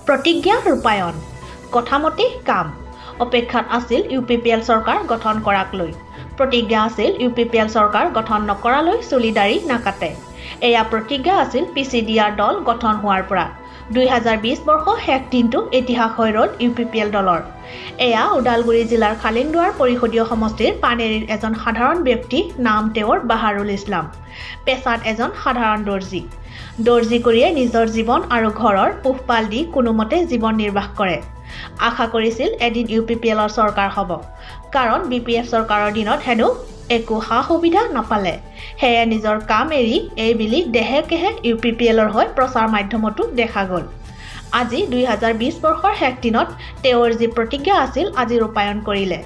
প্ৰতিজ্ঞা ৰূপায়ণ কথামতে কাম অপেক্ষাত আছিল ইউপিপিএল চৰকাৰ গঠন কৰাক লৈ প্ৰতিজ্ঞা আছিল ইউপিপিএল চৰকাৰ গঠন নকৰালৈ চুলিদাৰী নাকাটে এয়া প্ৰতিজ্ঞা আছিল পিচিডিআৰ দল গঠন হোৱাৰ পৰা 2020 বৰ্ষ শেষ দিনটো ইতিহাস হৈ ৰল ইউপিপিএল দলৰ এয়া ওদালগুৰি জিলাৰ খালিংদুৱাৰ পৰিষদীয় সমষ্টিৰ পানেৰীৰ এজন সাধাৰণ ব্যক্তি নাম তেওঁৰ বাহাৰুল ইছলাম পেছাত এজন সাধাৰণ দৰ্জী কৰিয়ে নিজৰ জীৱন আৰু ঘৰৰ পোহপাল দি কোনোমতে জীৱন নিৰ্বাহ কৰে আশা কৰিছিল এদিন ইউপিপিএলৰ চৰকাৰ হ'ব কাৰণ বিপিএফ চৰকাৰৰ দিনত হেনো একো সা সুবিধা নাপালে হেয়ে নিজৰ কাম এৰি এইবিলি দেহে কেহে ইউপিপিএলৰ হৈ প্ৰচাৰ মাধ্যমতো দেখা গ'ল আজি 2020 বৰ্ষৰ শেষ দিনত তেওঁৰ যি প্ৰতিজ্ঞা আছিল আজি ৰূপায়ণ কৰিলে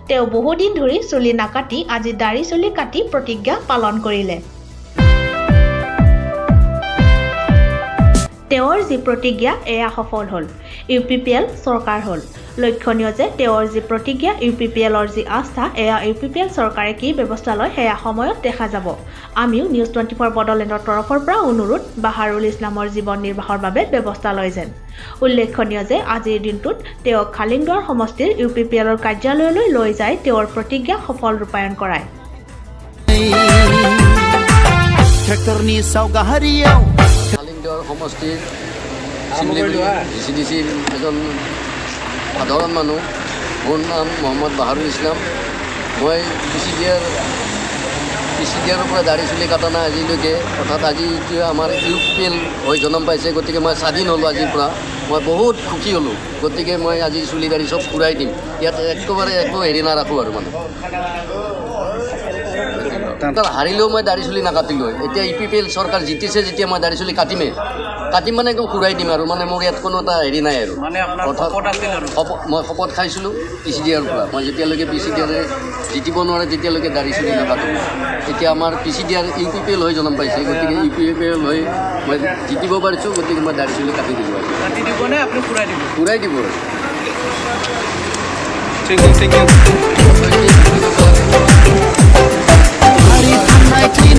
তেওঁ বহুদিন ধৰি চুলি নাকাটি আজি দাড়ি চুলি কাটি প্ৰতিজ্ঞা পালন কৰিলে তেওঁৰ যি প্ৰতিজ্ঞা এয়া সফল হ'ল ইউপিপিএল চৰকাৰ হ'ল লক্ষণীয় যে তেওঁৰ যি প্ৰতিজ্ঞা ইউপিপিএলৰ যি আস্থা এয়া ইউপিপিএল চৰকাৰে কি ব্যৱস্থা লয় সেয়া সময়ত দেখা যাব আমিও নিউজ 24 বডলেণ্ডৰ তৰফৰ পৰা অনুৰোধ বাহাৰুল ইছলামৰ জীৱন নিৰ্বাহৰ বাবে ব্যৱস্থা লয় যেন উল্লেখনীয় যে আজিৰ দিনটোত তেওঁ খালিংদুৱাৰ সমষ্টিৰ ইউপিপিএলৰ কাৰ্যালয়লৈ লৈ যায় তেওঁৰ প্ৰতিজ্ঞা সফল ৰূপায়ণ কৰায় সমষ্টিৰ জিচিডিচিৰ এজন সাধাৰণ মানুহ মোৰ নাম মোহাম্মদ বাহাৰুল ইছলাম মই পিচিডিআৰৰ পৰা দাড়ি চুলি কাটা নাই আজিলৈকে অৰ্থাৎ আজি এতিয়া আমাৰ ইউপিপিএল হৈ জন্ম পাইছে গতিকে মই স্বাধীন হ'লোঁ আজিৰ পৰা মই বহুত সুখী হ'লোঁ গতিকে মই আজি চুলি দাড়ি চব ঘূৰাই দিম ইয়াত একেবাৰে একো হেৰি নাৰাখোঁ আৰু মানে হাৰিলেও মই দাড়ি চুলি নাকাটিলোঁ এতিয়া ইউপিপিএল চৰকাৰ জিতিছে যেতিয়া মই দাড়ি চুলি কাটিম মানে একদম ঘূৰাই দিম আৰু মানে মোৰ ইয়াত কোনো এটা হেৰি নাই আৰু মই শপত খাইছিলোঁ পিচিডিআৰৰ পৰা মই যেতিয়ালৈকে পিচিডিআৰে জিতিব নোৱাৰে তেতিয়ালৈকে দাড়ি চুলি নাকাটিম এতিয়া আমাৰ পিচিডিআৰ ইউপিপিএল হৈ জন্ম পাইছে গতিকে ইউপিপিএল হৈ মই জিতিব পাৰিছোঁ গতিকে মই দাড়ি চুলি কাটি দিব ঘূৰাই দিব Thank you.